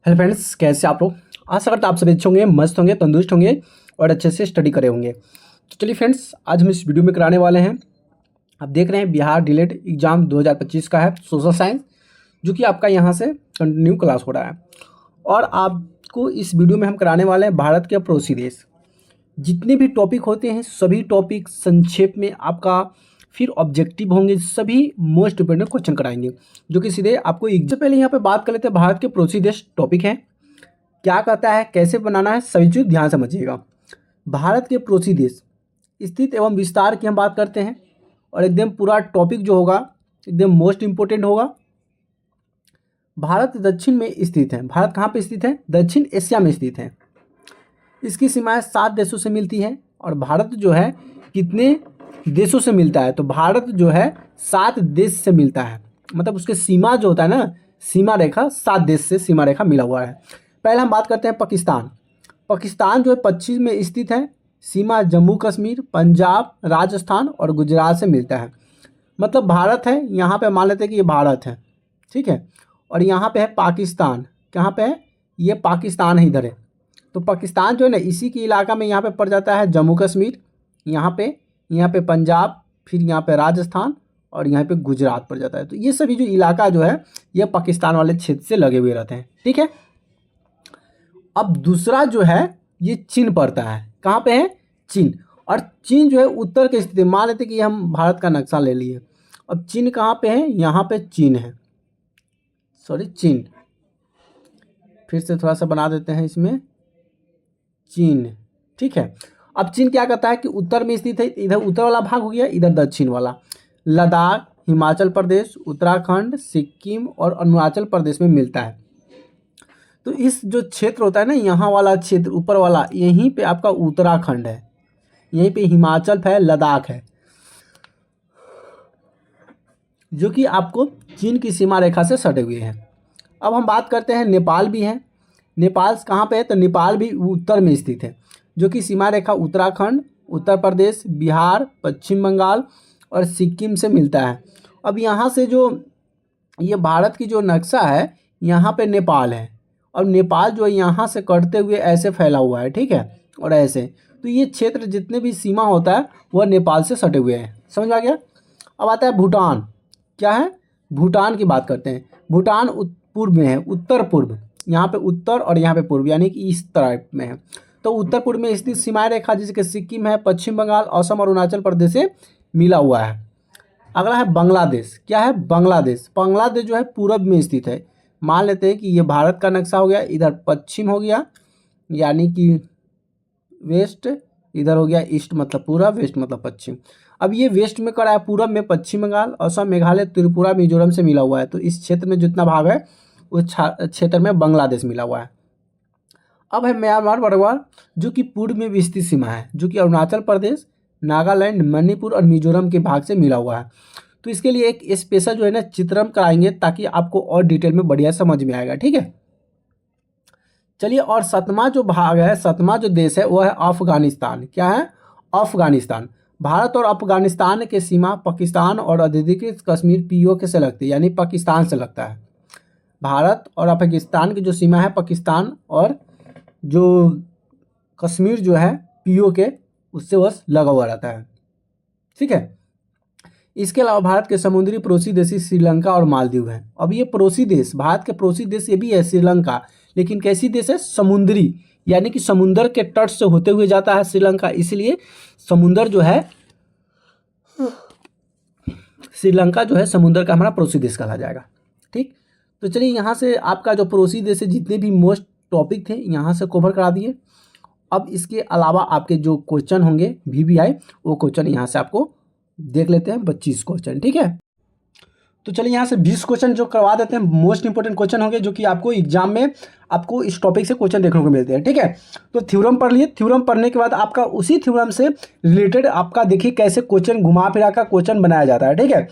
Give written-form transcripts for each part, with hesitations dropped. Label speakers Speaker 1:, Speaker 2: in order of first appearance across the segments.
Speaker 1: Hello friends, कैसे आप लोग। आशा करता आप सभी अच्छे होंगे, मस्त होंगे, तंदुरुस्त होंगे और अच्छे से स्टडी करे होंगे। तो चलिए फ्रेंड्स, आज हम इस वीडियो में कराने वाले हैं, आप देख रहे हैं बिहार डीएलएड एग्जाम 2025 का है सोशल साइंस, जो कि आपका यहाँ से कंटिन्यू क्लास हो रहा है। और आपको इस वीडियो में हम कराने वाले हैं भारत के पड़ोसी देश, जितने भी टॉपिक होते हैं सभी टॉपिक संक्षेप में आपका फिर ऑब्जेक्टिव होंगे, सभी मोस्ट इंपोर्टेंट क्वेश्चन कराएंगे जो कि सीधे आपको सबसे पहले यहाँ पे बात कर लेते हैं। भारत के पड़ोसी देश टॉपिक है, क्या कहता है, कैसे बनाना है, सभी चीज़ ध्यान समझिएगा। भारत के पड़ोसी देश स्थित एवं विस्तार की हम बात करते हैं और एकदम पूरा टॉपिक जो होगा एकदम मोस्ट इंपोर्टेंट होगा। भारत दक्षिण में स्थित है। भारत कहाँ पे स्थित है? दक्षिण एशिया में स्थित है। इसकी सीमाएं 7 देशों से मिलती है। और भारत जो है कितने देशों से मिलता है? तो भारत जो है 7 देश से मिलता है, मतलब उसके सीमा जो होता है ना, सीमा रेखा 7 देश से सीमा रेखा मिला हुआ है। पहले हम बात करते हैं पाकिस्तान। पाकिस्तान जो है पश्चिम में स्थित है, सीमा जम्मू कश्मीर, पंजाब, राजस्थान और गुजरात से मिलता है। मतलब भारत है, यहाँ पे मान लेते हैं कि ये भारत है, ठीक है। और यहाँ पे है पाकिस्तान, कहाँ पे है? ये पाकिस्तान है, इधर है। तो पाकिस्तान जो है ना, इसी के इलाका में यहाँ पे पड़ जाता है जम्मू कश्मीर, यहाँ पे पंजाब, फिर यहाँ पे राजस्थान और यहाँ पे गुजरात पड़ जाता है। तो ये सभी जो इलाका जो है ये पाकिस्तान वाले क्षेत्र से लगे हुए रहते हैं, ठीक है। अब दूसरा जो है ये चीन पड़ता है। कहाँ पे है? चीन। और चीन जो है उत्तर के स्थिति, मान लेते कि हम भारत का नक्शा ले लिए। अब चीन कहाँ पे है? यहाँ पे चीन है, सॉरी चीन, फिर से थोड़ा सा बना देते हैं इसमें, चीन, ठीक है। अब चीन क्या करता है कि उत्तर में स्थित है, इधर उत्तर वाला भाग हो गया, इधर दक्षिण वाला। लद्दाख, हिमाचल प्रदेश, उत्तराखंड, सिक्किम और अरुणाचल प्रदेश में मिलता है। तो इस जो क्षेत्र होता है ना, यहाँ वाला क्षेत्र ऊपर वाला, यहीं पे आपका उत्तराखंड है, यहीं पे हिमाचल है, लद्दाख है, जो कि आपको चीन की सीमा रेखा से सटे हुए हैं। अब हम बात करते हैं, नेपाल भी है। नेपाल कहाँ पे है? तो नेपाल भी उत्तर में स्थित है, जो कि सीमा रेखा उत्तराखंड, उत्तर प्रदेश, बिहार, पश्चिम बंगाल और सिक्किम से मिलता है। अब यहाँ से जो ये भारत की जो नक्शा है, यहाँ पे नेपाल है और नेपाल जो है यहाँ से कटते हुए ऐसे फैला हुआ है, ठीक है, और ऐसे। तो ये क्षेत्र जितने भी सीमा होता है वह नेपाल से सटे हुए हैं, समझ आ गया। अब आता है भूटान। क्या है? भूटान की बात करते हैं। भूटान पूर्व में है, उत्तर पूर्व, यहाँ पे उत्तर और यहाँ पे पूर्व, यानी कि इस तरफ में है। तो उत्तर पूर्व में स्थित सीमाएं रेखा जिसके सिक्किम है, पश्चिम बंगाल, असम और अरुणाचल प्रदेश से मिला हुआ है। अगला है बांग्लादेश। क्या है? बांग्लादेश। बांग्लादेश जो है पूरब में स्थित है। मान लेते हैं कि ये भारत का नक्शा हो गया, इधर पश्चिम हो गया यानी कि वेस्ट, इधर हो गया ईस्ट मतलब पूरब, वेस्ट मतलब पश्चिम। अब ये वेस्ट में करा है, पूरब में पश्चिम बंगाल, असम, मेघालय, त्रिपुरा, मिजोरम से मिला हुआ है। तो इस क्षेत्र में जितना भाग है उस क्षेत्र में बांग्लादेश मिला हुआ है। अब है म्यांमार बर्मा, जो कि पूर्व में विस्तृत सीमा है, जो कि अरुणाचल प्रदेश, नागालैंड, मणिपुर और मिजोरम के भाग से मिला हुआ है। तो इसके लिए एक स्पेशल जो है ना चित्रण कराएंगे, ताकि आपको और डिटेल में बढ़िया समझ में आएगा, ठीक है। चलिए, और 7वां जो भाग है, 7वां जो देश है वो है अफगानिस्तान। क्या है? अफगानिस्तान। भारत और अफगानिस्तान के सीमा पाकिस्तान और अधिकृत कश्मीर पीओके से लगती है, यानी पाकिस्तान से लगता है। भारत और अफगानिस्तान की जो सीमा है पाकिस्तान और जो कश्मीर जो है पीओके उससे बस लगा हुआ रहता है, ठीक है। इसके अलावा भारत के समुद्री पड़ोसी देश श्रीलंका और मालदीव हैं। अब ये पड़ोसी देश, भारत के पड़ोसी देश ये भी है श्रीलंका, लेकिन कैसी देश है? समुद्री, यानी कि समुद्र के तट से होते हुए जाता है श्रीलंका, इसलिए समुद्र जो है, श्रीलंका जो है समुद्र का हमारा पड़ोसी देश कहा जाएगा, ठीक। तो चलिए, यहाँ से आपका जो पड़ोसी देश है जितने भी मोस्ट टॉपिक थे यहाँ से कवर करा दिए। अब इसके अलावा आपके जो क्वेश्चन होंगे VBI, वो क्वेश्चन यहाँ से आपको देख लेते हैं, 25 क्वेश्चन, ठीक है। तो चलिए यहाँ से 20 क्वेश्चन जो करवा देते हैं, मोस्ट इंपोर्टेंट क्वेश्चन होंगे, जो कि आपको एग्जाम में आपको इस टॉपिक से क्वेश्चन देखने को मिलते हैं, ठीक है। तो थ्योरम पढ़ लिए, थ्योरम पढ़ने के बाद आपका उसी थ्योरम से रिलेटेड आपका देखिए कैसे क्वेश्चन घुमा फिरा कर क्वेश्चन बनाया जाता है, ठीक है।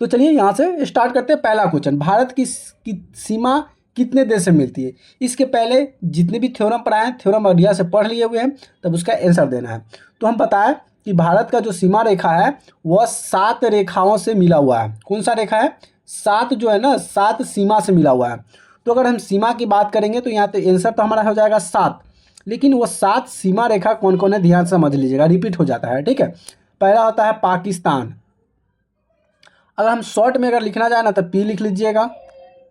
Speaker 1: तो चलिए यहाँ से स्टार्ट करते हैं। पहला क्वेश्चन, भारत की सीमा कितने देश से मिलती है? इसके पहले जितने भी थ्योरम पढ़ाए हैं, थ्योरम बढ़िया से पढ़ लिए हुए हैं, तब उसका आंसर देना है। तो हम बताएं कि भारत का जो सीमा रेखा है वह 7 रेखाओं से मिला हुआ है। कौन सा रेखा है? 7 जो है ना, 7 सीमा से मिला हुआ है। तो अगर हम सीमा की बात करेंगे तो यहाँ पे आंसर तो हमारा हो जाएगा 7, लेकिन वो 7 सीमा रेखा कौन कौन है ध्यान से समझ लीजिएगा, रिपीट हो जाता है, ठीक है। पहला होता है पाकिस्तान, अगर हम शॉर्ट में अगर लिखना चाहे ना तो पी लिख लीजिएगा,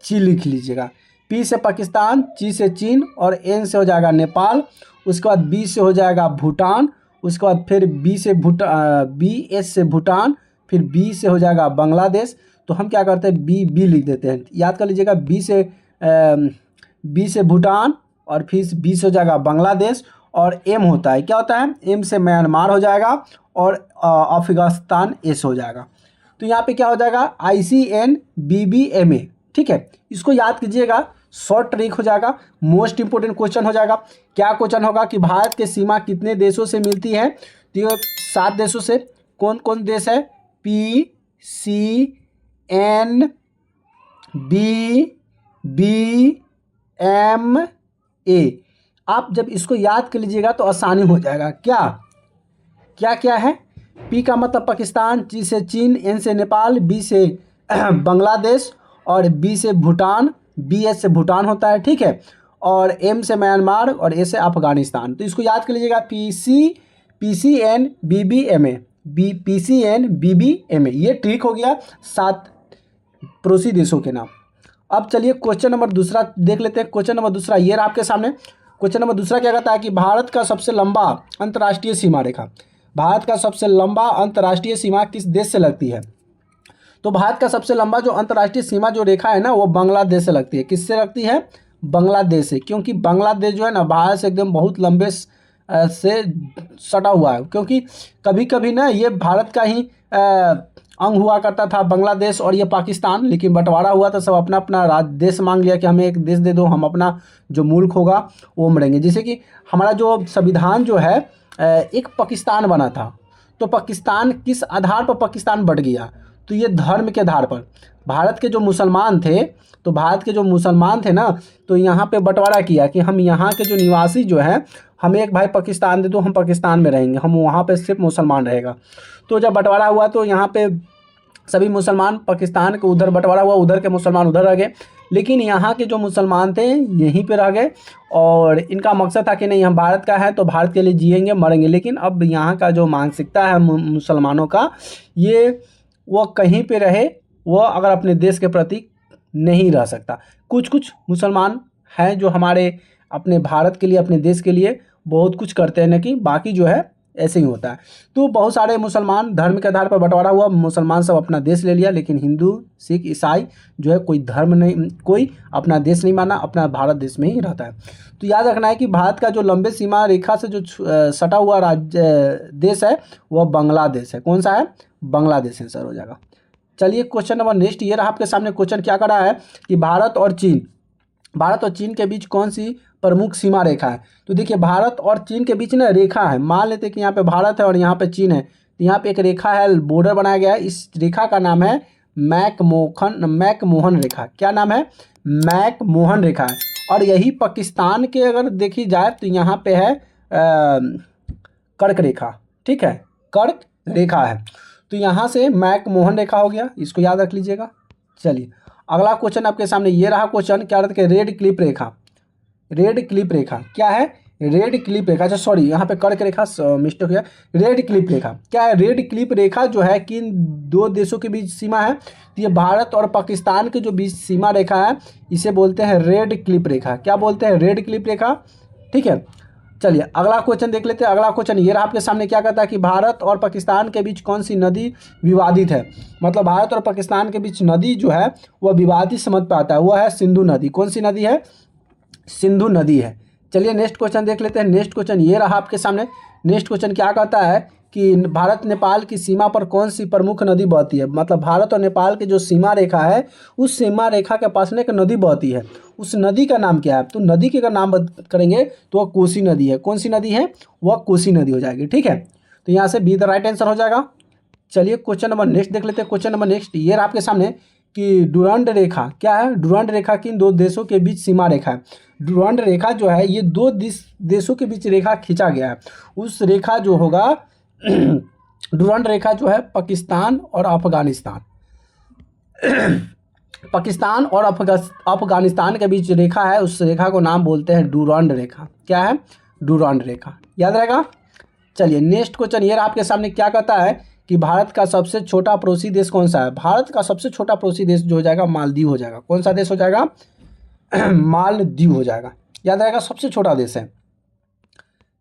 Speaker 1: ची लिख लीजिएगा। पी से पाकिस्तान, ची से चीन और एन से हो जाएगा नेपाल, उसके बाद बी से हो जाएगा भूटान, उसके बाद फिर बी एस से भूटान, फिर बी से हो जाएगा बांग्लादेश। तो हम क्या करते हैं बी लिख देते हैं, याद कर लीजिएगा। बी से भूटान और फिर बी से हो जाएगा बांग्लादेश, और एम होता है, क्या होता है, एम से म्यांमार हो जाएगा और अफगानिस्तान एस हो जाएगा। तो यहाँ पे क्या हो जाएगा ICNBBMA, ठीक है। इसको याद कीजिएगा, शॉर्ट ट्रिक हो जाएगा, मोस्ट इंपोर्टेंट क्वेश्चन हो जाएगा। क्या क्वेश्चन होगा कि भारत की सीमा कितने देशों से मिलती है, तो ये 7 देशों से। कौन कौन देश है, PCNBBMA। आप जब इसको याद कर लीजिएगा तो आसानी हो जाएगा। क्या क्या क्या है, पी का मतलब पाकिस्तान, ची से चीन, एन से नेपाल, बी से बांग्लादेश और बी से भूटान, BS से भूटान होता है, ठीक है, और एम से म्यांमार और ए से अफगानिस्तान। तो इसको याद कर लीजिएगा, PCNBBMA, ये ट्रिक हो गया 7 पड़ोसी देशों के नाम। अब चलिए क्वेश्चन नंबर दूसरा देख लेते हैं। क्वेश्चन नंबर दूसरा ये रहा आपके सामने। क्वेश्चन नंबर दूसरा क्या कहता है कि भारत का सबसे लंबा अंतर्राष्ट्रीय सीमा रेखा, भारत का सबसे लंबा अंतर्राष्ट्रीय सीमा किस देश से लगती है। तो भारत का सबसे लंबा जो अंतर्राष्ट्रीय सीमा जो रेखा है ना वो बांग्लादेश से लगती है। किससे लगती है, बांग्लादेश से, क्योंकि बांग्लादेश जो है ना भारत से एकदम बहुत लंबे से सटा हुआ है, क्योंकि कभी कभी ना ये भारत का ही अंग हुआ करता था बांग्लादेश और ये पाकिस्तान, लेकिन बंटवारा हुआ तो सब अपना अपना देश मांग लिया कि हमें एक देश दे दो, हम अपना जो मुल्क होगा वो मरेंगे। जैसे कि हमारा जो संविधान जो है एक पाकिस्तान बना था, तो पाकिस्तान किस आधार पर पाकिस्तान बट गया, तो ये धर्म के आधार पर। भारत के जो मुसलमान थे, तो भारत के जो मुसलमान थे ना, तो यहाँ पे बंटवारा किया कि हम यहाँ के जो निवासी जो हैं हमें एक भाई पाकिस्तान दे दो, हम पाकिस्तान में रहेंगे, हम वहाँ पे सिर्फ मुसलमान रहेगा। तो जब बंटवारा हुआ तो यहाँ पे सभी मुसलमान पाकिस्तान के उधर बंटवारा हुआ, उधर के मुसलमान उधर रह गए, लेकिन यहाँ के जो मुसलमान थे यहीं पे रह गए और इनका मकसद था कि नहीं हम भारत का है तो भारत के लिए जिएंगे मरेंगे। लेकिन अब यहाँ का जो मानसिकता है मुसलमानों का, ये वो कहीं पे रहे, वो अगर अपने देश के प्रति नहीं रह सकता। कुछ कुछ मुसलमान हैं जो हमारे अपने भारत के लिए, अपने देश के लिए बहुत कुछ करते हैं, न कि बाकी जो है ऐसे ही होता है। तो बहुत सारे मुसलमान धर्म के आधार पर बंटवारा हुआ, मुसलमान सब अपना देश ले लिया, लेकिन हिंदू सिख ईसाई जो है कोई धर्म नहीं, कोई अपना देश नहीं माना, अपना भारत देश में ही रहता है। तो याद रखना है कि भारत का जो लंबे सीमा रेखा से जो सटा हुआ राज्य देश है वह बांग्लादेश है। कौन सा है, बांग्लादेश आंसर हो जाएगा। चलिए क्वेश्चन नंबर नेक्स्ट ये रहा आपके सामने। क्वेश्चन क्या कर रहा है कि भारत और चीन के बीच कौन सी प्रमुख सीमा रेखा है। तो देखिए भारत और चीन के बीच ना रेखा है, मान लेते हैं कि यहाँ पे भारत है और यहाँ पे चीन है, तो यहाँ पे एक रेखा है, बॉर्डर बनाया गया है। इस रेखा का नाम है मैकमोहन रेखा। क्या नाम है, मैकमोहन रेखा है। और यही पाकिस्तान के अगर देखी जाए तो यहाँ पे है कर्क रेखा, ठीक है, कर्क रेखा है। तो यहाँ से मैकमोहन रेखा हो गया, इसको याद रख लीजिएगा। चलिए अगला क्वेश्चन आपके सामने ये रहा। क्वेश्चन क्या रहता है, रेड क्लिप रेखा। रेड क्लिप रेखा क्या है, रेड क्लिप रेखा, अच्छा सॉरी यहाँ पे कर्क रेखा मिस्टेक हो गया, रेड क्लिप रेखा क्या है। रेड क्लिप रेखा जो है किन दो देशों के बीच सीमा है, तो ये भारत और पाकिस्तान के जो बीच सीमा रेखा है इसे बोलते हैं रेड क्लिप रेखा। क्या बोलते हैं, रेड क्लिप रेखा, ठीक है। चलिए अगला क्वेश्चन देख लेते हैं। अगला क्वेश्चन ये रहा आपके सामने, क्या कहता है कि भारत और पाकिस्तान के बीच कौन सी नदी विवादित है। मतलब भारत और पाकिस्तान के बीच नदी जो है वह विवादित समझ पे आता है, वह है सिंधु नदी। कौन सी नदी है, सिंधु नदी है। चलिए नेक्स्ट क्वेश्चन देख लेते हैं। नेक्स्ट क्वेश्चन ये रहा आपके सामने। नेक्स्ट क्वेश्चन क्या कहता है कि भारत नेपाल की सीमा पर कौन सी प्रमुख नदी बहती है। मतलब भारत और नेपाल की जो सीमा रेखा है उस सीमा रेखा के पास में एक नदी बहती है, उस नदी का नाम क्या है। तो नदी के अगर नाम करेंगे तो वह कोसी नदी है। कौन सी नदी है, वह कोसी नदी हो जाएगी, ठीक है। तो यहाँ से बी द राइट आंसर हो जाएगा। चलिए क्वेश्चन नंबर नेक्स्ट देख लेते हैं। क्वेश्चन नंबर नेक्स्ट ये रहा आपके सामने कि डुरंड रेखा क्या है। डुरंड रेखा किन दो देशों के बीच सीमा रेखा है। डुरंड रेखा जो है ये दो देशों के बीच रेखा खींचा गया है। उस रेखा जो होगा डुरंड रेखा जो है पाकिस्तान और अफगानिस्तान पाकिस्तान और अफगानिस्तान के बीच रेखा है, उस रेखा को नाम बोलते हैं डूरांड रेखा। क्या है? डूरांड रेखा। याद रहेगा। चलिए नेक्स्ट क्वेश्चन ये आपके सामने क्या कहता है कि भारत का सबसे छोटा पड़ोसी देश कौन सा है? भारत का सबसे छोटा पड़ोसी देश जो हो जाएगा मालदीव हो जाएगा। कौन सा देश हो जाएगा? मालदीव हो जाएगा। याद रहेगा, सबसे छोटा देश है।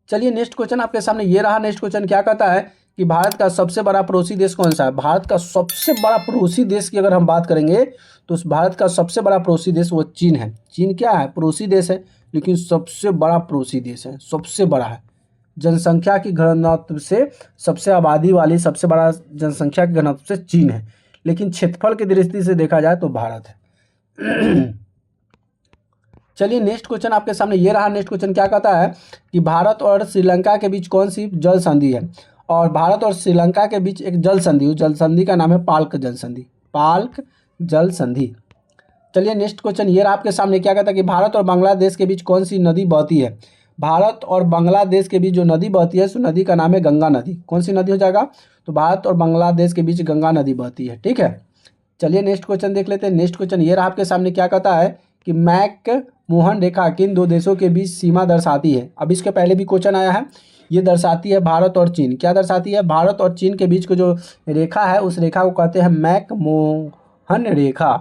Speaker 1: चलिए नेक्स्ट क्वेश्चन आपके सामने ये रहा। नेक्स्ट क्वेश्चन क्या कहता है कि भारत का सबसे बड़ा पड़ोसी देश कौन सा है? भारत का सबसे बड़ा पड़ोसी देश की अगर हम बात करेंगे तो उस भारत का सबसे बड़ा पड़ोसी देश वो चीन है। चीन क्या है? पड़ोसी देश है, लेकिन सबसे बड़ा पड़ोसी देश है, सबसे बड़ा है। जनसंख्या की घनत्व से सबसे आबादी वाली, सबसे बड़ा जनसंख्या की घनत्व से चीन है, लेकिन क्षेत्रफल की दृष्टि से देखा जाए तो भारत है। चलिए नेक्स्ट क्वेश्चन आपके सामने ये रहा। नेक्स्ट क्वेश्चन क्या कहता है कि भारत और श्रीलंका के बीच कौन सी जल संधि है? और भारत और श्रीलंका के बीच एक जल संधि, उस जल संधि का नाम है पाल्क जल संधि। पाल्क जल संधि। चलिए नेक्स्ट क्वेश्चन ये रहा आपके सामने। क्या कहता है कि भारत और बांग्लादेश के बीच कौन सी नदी बहती है? भारत और बांग्लादेश के बीच जो नदी बहती है उस नदी का नाम है गंगा नदी। कौन सी नदी हो जाएगा? तो भारत और बांग्लादेश के बीच गंगा नदी बहती है। ठीक है। चलिए नेक्स्ट क्वेश्चन देख लेते हैं। नेक्स्ट क्वेश्चन ये रहा आपके सामने। क्या कहता है कि मैक मोहन रेखा किन दो देशों के बीच सीमा दर्शाती है? अब इसके पहले भी क्वेश्चन आया है। ये दर्शाती है भारत और चीन। क्या दर्शाती है? भारत और चीन के बीच को जो रेखा है उस रेखा को कहते हैं मैक मोहन रेखा।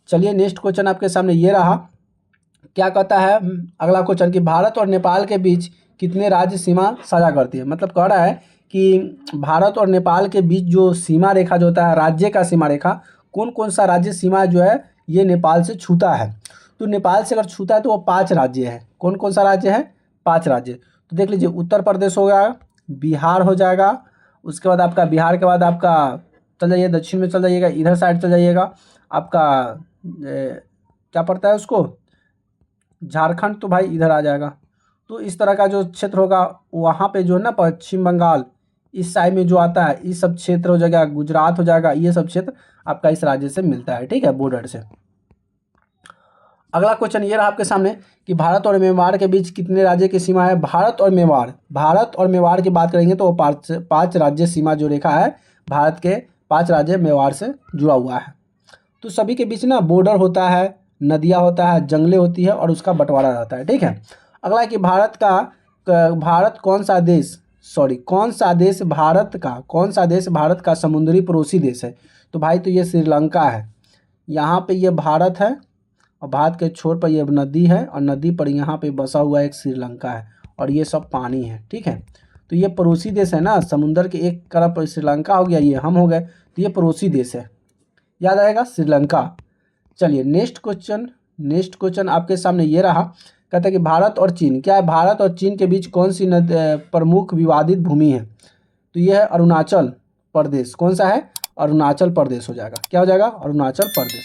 Speaker 1: चलिए नेक्स्ट क्वेश्चन आपके सामने ये रहा। क्या कहता है अगला क्वेश्चन कि भारत और नेपाल के बीच कितने राज्य सीमा साझा करती है? मतलब कह रहा है कि भारत और नेपाल के बीच जो सीमा रेखा जो होता है, राज्य का सीमा रेखा, कौन कौन सा राज्य सीमा जो है ये नेपाल से छूता है? तो नेपाल से अगर छूता है तो वो 5 राज्य है। कौन कौन सा राज्य है? 5 राज्य। तो देख लीजिए, उत्तर प्रदेश हो गया, बिहार हो जाएगा, उसके बाद आपका बिहार के बाद आपका चल जाइए दक्षिण में, चल जाइएगा इधर साइड चल जाइएगा, आपका क्या पड़ता है उसको, झारखंड, तो भाई इधर आ जाएगा। तो इस तरह का जो क्षेत्र होगा वहाँ पे जो है ना पश्चिम बंगाल इस साइड में जो आता है, इस सब क्षेत्र हो जाएगा, गुजरात हो जाएगा, ये सब क्षेत्र आपका इस राज्य से मिलता है। ठीक है, बॉर्डर से। अगला क्वेश्चन ये रहा आपके सामने कि भारत और मेवाड़ के बीच कितने राज्य की सीमा है? भारत और मेवाड़ की बात करेंगे तो वो 5 राज्य सीमा जो रेखा है भारत के 5 राज्य मेवाड़ से जुड़ा हुआ है। तो सभी के बीच ना बॉर्डर होता है, नदियाँ होता है, जंगलें होती है और उसका बंटवारा रहता है। ठीक है। अगला कि भारत कौन सा देश भारत का समुद्री पड़ोसी देश है? तो भाई तो ये श्रीलंका है। यहाँ पे ये भारत है और भारत के छोर पर ये नदी है और नदी पर यहाँ पे बसा हुआ एक श्रीलंका है और ये सब पानी है। ठीक है। तो ये पड़ोसी देश है ना, समुद्र के एक तरफ श्रीलंका हो गया, ये हम हो गए, तो ये पड़ोसी देश है। याद आएगा, श्रीलंका। चलिए नेक्स्ट क्वेश्चन आपके सामने ये रहा। कहता है कि भारत और चीन, क्या है? भारत और चीन के बीच कौन सी प्रमुख विवादित भूमि है? तो यह है अरुणाचल प्रदेश। कौन सा है? अरुणाचल प्रदेश हो जाएगा। क्या हो जाएगा? अरुणाचल प्रदेश।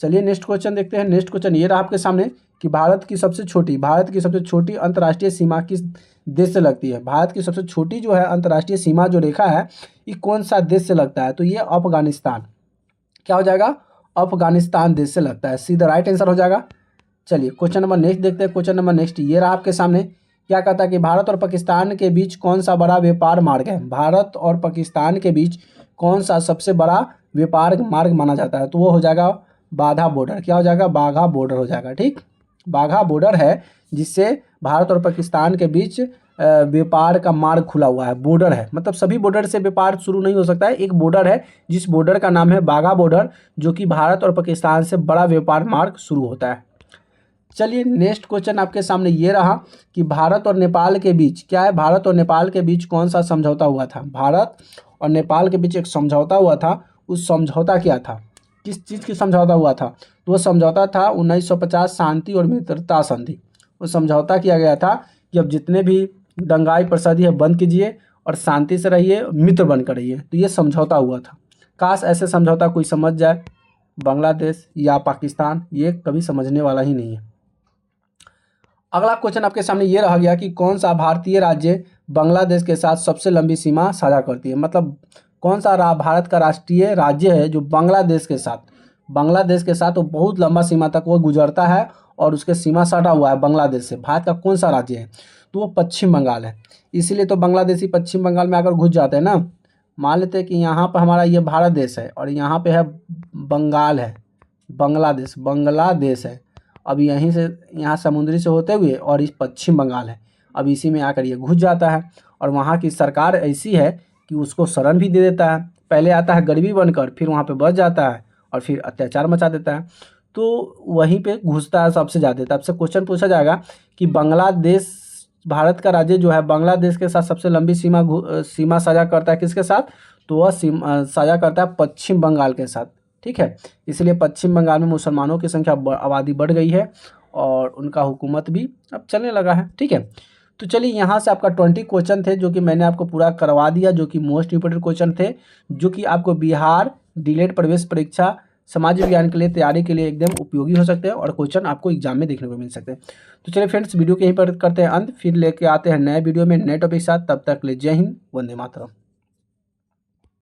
Speaker 1: चलिए नेक्स्ट क्वेश्चन देखते हैं। नेक्स्ट क्वेश्चन ये रहा आपके सामने कि भारत की सबसे छोटी अंतर्राष्ट्रीय सीमा किस देश से लगती है? भारत की सबसे छोटी जो है अंतर्राष्ट्रीय सीमा जो रेखा है ये कौन सा देश से लगता है? तो ये अफगानिस्तान। क्या हो जाएगा? अफगानिस्तान देश से लगता है। सीधा राइट आंसर हो जाएगा। चलिए क्वेश्चन नंबर नेक्स्ट देखते हैं। क्वेश्चन नंबर नेक्स्ट ये रहा आपके सामने। क्या कहता है कि भारत और पाकिस्तान के बीच कौन सा बड़ा व्यापार मार्ग है? भारत और पाकिस्तान के बीच कौन सा सबसे बड़ा व्यापार मार्ग माना जाता है? तो वो हो जाएगा बाघा बॉर्डर। क्या हो जाएगा? बाघा बॉर्डर हो जाएगा। ठीक, बाघा बॉर्डर है जिससे भारत और पाकिस्तान के बीच व्यापार का मार्ग खुला हुआ है। बॉर्डर है, मतलब सभी बॉर्डर से व्यापार शुरू नहीं हो सकता है। एक बॉर्डर है जिस बॉर्डर का नाम है बाघा बॉर्डर, जो कि भारत और पाकिस्तान से बड़ा व्यापार मार्ग शुरू होता है। चलिए नेक्स्ट क्वेश्चन आपके सामने ये रहा कि भारत और नेपाल के बीच, क्या है? भारत और नेपाल के बीच कौन सा समझौता हुआ था? भारत और नेपाल के बीच एक समझौता हुआ था। उस समझौता क्या था? किस चीज़ की समझौता हुआ था? तो वो समझौता था 1950 शांति और मित्रता संधि। वो समझौता किया गया था कि अब जितने भी दंगाई प्रसादी है बंद कीजिए और शांति से रहिए, मित्र बनकर रहिए। तो ये समझौता हुआ था। काश ऐसे समझौता कोई समझ जाए। बांग्लादेश या पाकिस्तान ये कभी समझने वाला ही नहीं है। अगला क्वेश्चन आपके सामने ये रह गया कि कौन सा भारतीय राज्य बांग्लादेश के साथ सबसे लंबी सीमा साझा करती है? मतलब कौन सा भारत का राष्ट्रीय राज्य है जो बांग्लादेश के साथ वो बहुत लंबा सीमा तक वो गुजरता है और उसके सीमा सटा हुआ है बांग्लादेश से। भारत का कौन सा राज्य है? तो वो पश्चिम बंगाल है। इसीलिए तो बांग्लादेशी पश्चिम बंगाल में आकर घुस जाते हैं ना। मान लेते हैं कि यहाँ पर हमारा ये भारत देश है और यहाँ पे है बंगाल है, बांग्लादेश, बांग्लादेश है। अब यहीं से, यहाँ समुद्री से होते हुए और इस पश्चिम बंगाल है, अब इसी में आकर ये घुस जाता है। और वहाँ की सरकार ऐसी है कि उसको शरण भी दे देता है। पहले आता है गरीबी बनकर, फिर वहाँ पे बस जाता है और फिर अत्याचार मचा देता है। तो वहीं पे घुसता है सबसे ज़्यादा। तो आपसे क्वेश्चन पूछा जाएगा कि बांग्लादेश, भारत का राज्य जो है बांग्लादेश के साथ सबसे लंबी सीमा साझा करता है किसके साथ? तो वह साझा करता है पश्चिम बंगाल के साथ। ठीक है, इसलिए पश्चिम बंगाल में मुसलमानों की संख्या आबादी बढ़ गई है और उनका हुकूमत भी अब चलने लगा है। ठीक है, तो चलिए यहाँ से आपका 20 क्वेश्चन थे जो कि मैंने आपको पूरा करवा दिया, जो कि मोस्ट इंपोर्टेंट क्वेश्चन थे, जो कि आपको बिहार डीलेड प्रवेश परीक्षा समाज विज्ञान के लिए तैयारी के लिए एकदम उपयोगी हो सकते हैं और क्वेश्चन आपको एग्जाम में देखने को मिल सकते हैं। तो चलिए फ्रेंड्स, वीडियो के यहीं पर करते हैं अंत, फिर लेके आते हैं नए वीडियो में नए टॉपिक के साथ। तब तक के लिए जय हिंद, वंदे मातरम।